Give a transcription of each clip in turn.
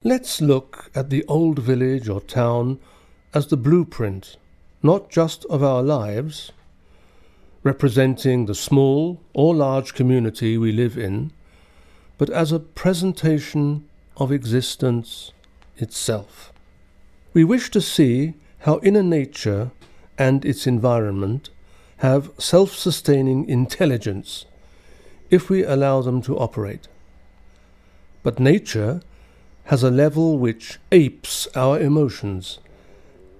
Let's look at the old village or town as the blueprint, not just of our lives, representing the small or large community we live in, but as a presentation of existence itself. We wish to see how inner nature and its environment have self-sustaining intelligence if we allow them to operate. But nature has a level which apes our emotions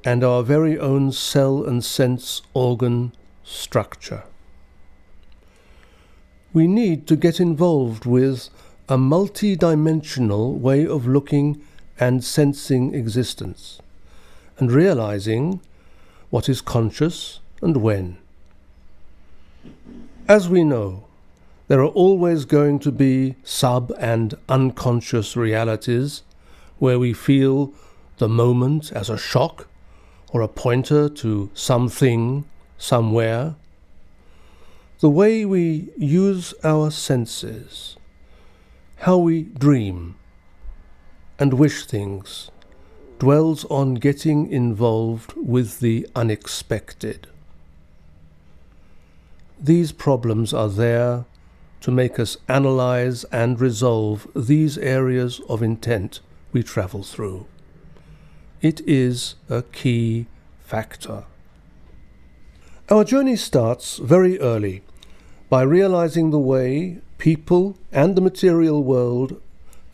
and our very own cell and sense organ structure. We need to get involved with a multi-dimensional way of looking and sensing existence, and realizing what is conscious and when. As we know, there are always going to be sub- and unconscious realities where we feel the moment as a shock or a pointer to something, somewhere. The way we use our senses, how we dream and wish things, dwells on getting involved with the unexpected. These problems are there to make us analyze and resolve these areas of intent we travel through. It is a key factor. Our journey starts very early by realizing the way people and the material world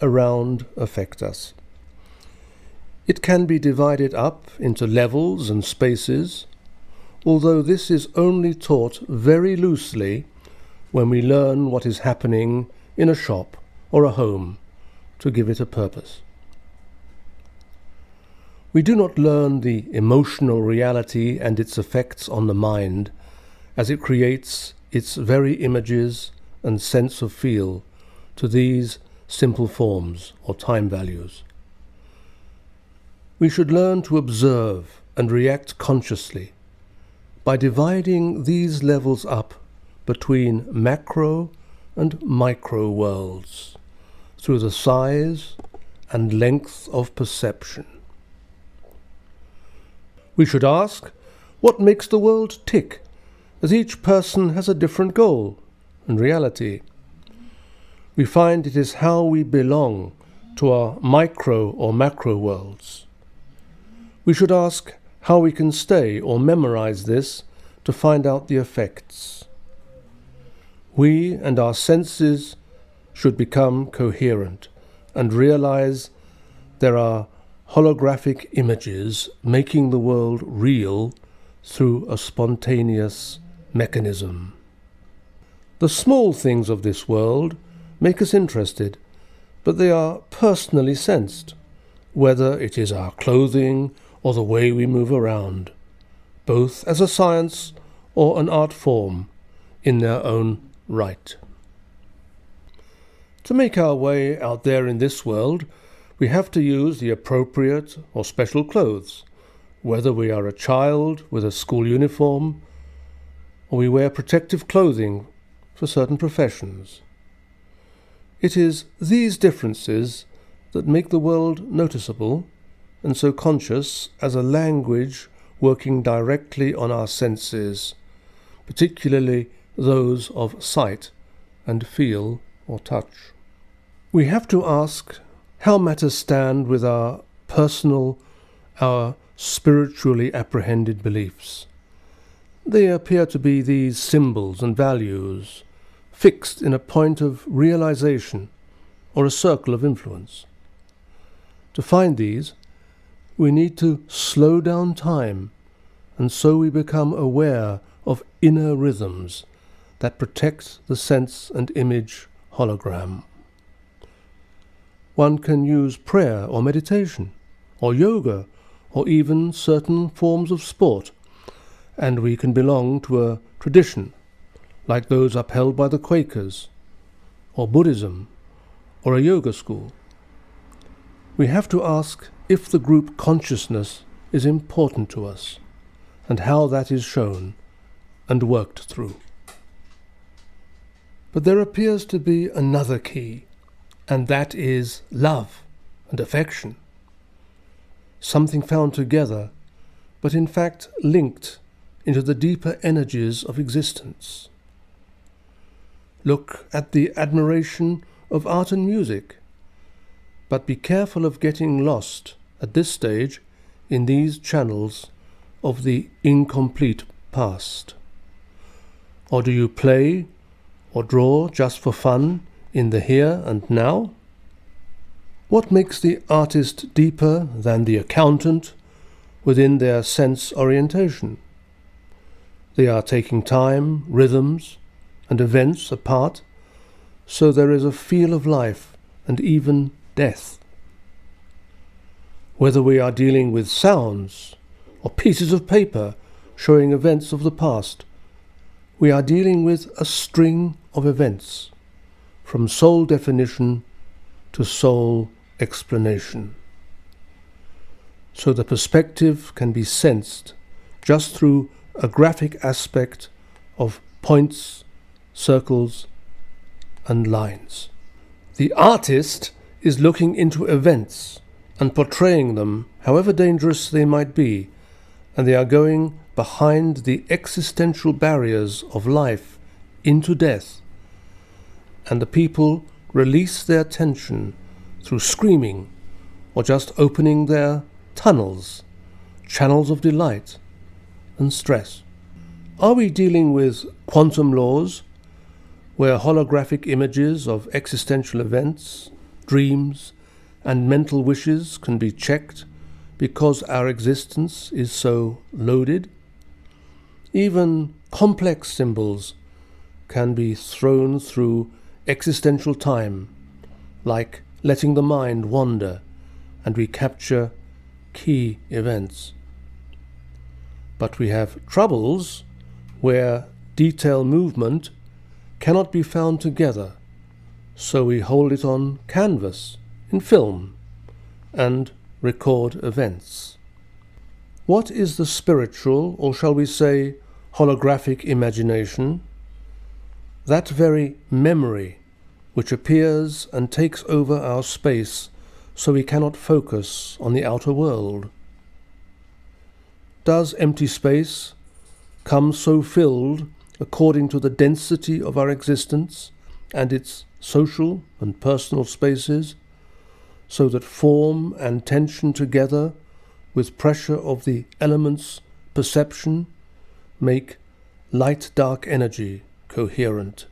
around affect us. It can be divided up into levels and spaces, although this is only taught very loosely when we learn what is happening in a shop or a home to give it a purpose. We do not learn the emotional reality and its effects on the mind as it creates its very images and sense of feel to these simple forms or time values. We should learn to observe and react consciously by dividing these levels up between macro and micro worlds through the size and length of perception. We should ask what makes the world tick, as each person has a different goal and reality. We find it is how we belong to our micro or macro worlds. We should ask how we can stay or memorize this to find out the effects. We and our senses should become coherent and realize there are holographic images making the world real through a spontaneous mechanism. The small things of this world make us interested, but they are personally sensed, whether it is our clothing or the way we move around, both as a science or an art form in their own right. To make our way out there in this world, we have to use the appropriate or special clothes, whether we are a child with a school uniform or we wear protective clothing for certain professions. It is these differences that make the world noticeable and so conscious as a language working directly on our senses, particularly those of sight and feel or touch. We have to ask how matters stand with our personal, our spiritually apprehended beliefs. They appear to be these symbols and values fixed in a point of realization or a circle of influence. To find these, we need to slow down time, and so we become aware of inner rhythms that protect the sense and image hologram. One can use prayer or meditation, or yoga, or even certain forms of sport, and we can belong to a tradition, like those upheld by the Quakers, or Buddhism, or a yoga school. We have to ask if the group consciousness is important to us, and how that is shown and worked through. But there appears to be another key, and that is love and affection. Something found together, but in fact linked into the deeper energies of existence. Look at the admiration of art and music, but be careful of getting lost at this stage in these channels of the incomplete past. Or do you play or draw just for fun in the here and now? What makes the artist deeper than the accountant within their sense orientation? They are taking time, rhythms, and events apart, so there is a feel of life and even death. Whether we are dealing with sounds or pieces of paper showing events of the past, we are dealing with a string of events, from soul definition to soul explanation. So the perspective can be sensed just through a graphic aspect of points, circles, and lines. The artist is looking into events and portraying them, however dangerous they might be, and they are going behind the existential barriers of life into death, and the people release their tension through screaming or just opening their tunnels, channels of delight and stress. Are we dealing with quantum laws, where holographic images of existential events, dreams, and mental wishes can be checked because our existence is so loaded? Even complex symbols can be thrown through existential time, like letting the mind wander and recapture key events. But we have troubles where detail movement cannot be found together, so we hold it on canvas, in film, and record events. What is the spiritual, or shall we say holographic imagination? That very memory which appears and takes over our space so we cannot focus on the outer world. Does empty space come so filled according to the density of our existence and its social and personal spaces, so that form and tension together with pressure of the elements' perception make light-dark energy coherent,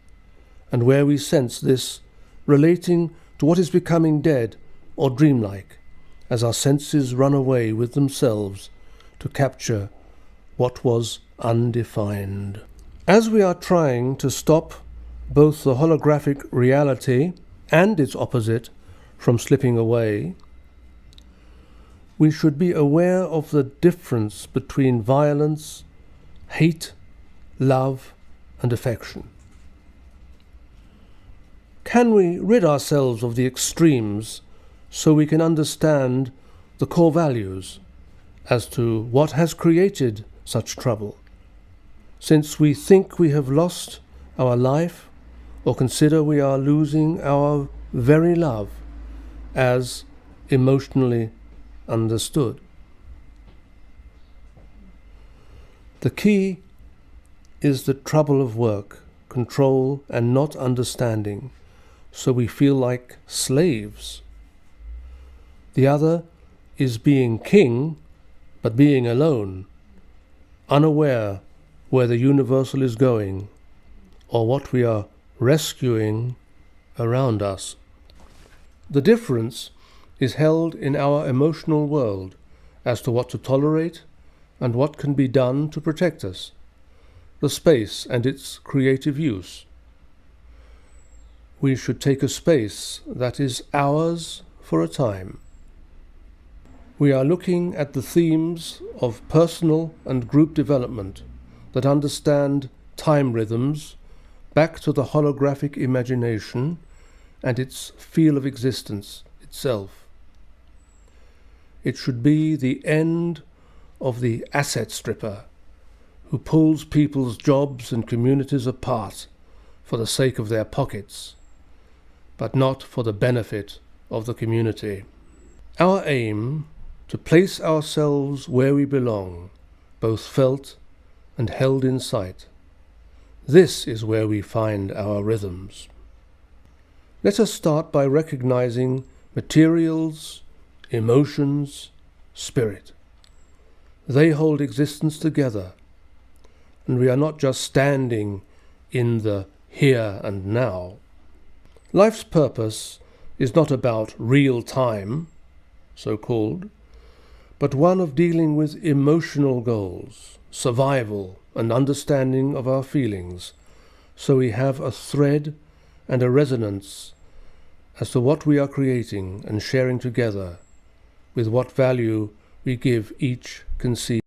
and where we sense this relating to what is becoming dead or dreamlike, as our senses run away with themselves to capture what was undefined. As we are trying to stop both the holographic reality and its opposite from slipping away, we should be aware of the difference between violence, hate, love, and affection. Can we rid ourselves of the extremes so we can understand the core values as to what has created such trouble? Since we think we have lost our life or consider we are losing our very love as emotionally understood. The key is the trouble of work, control, and not understanding, so we feel like slaves. The other is being king, but being alone, unaware where the universal is going, or what we are rescuing around us. The difference is held in our emotional world as to what to tolerate and what can be done to protect us, the space and its creative use. We should take a space that is ours for a time. We are looking at the themes of personal and group development that understand time rhythms back to the holographic imagination and its feel of existence itself. It should be the end of the asset stripper who pulls people's jobs and communities apart for the sake of their pockets, but not for the benefit of the community. Our aim to place ourselves where we belong, both felt and held in sight. This is where we find our rhythms. Let us start by recognizing materials, emotions, spirit. They hold existence together, and we are not just standing in the here and now. Life's purpose is not about real time, so-called, but one of dealing with emotional goals, survival and understanding of our feelings, so we have a thread and a resonance as to what we are creating and sharing together, with what value we give each conceived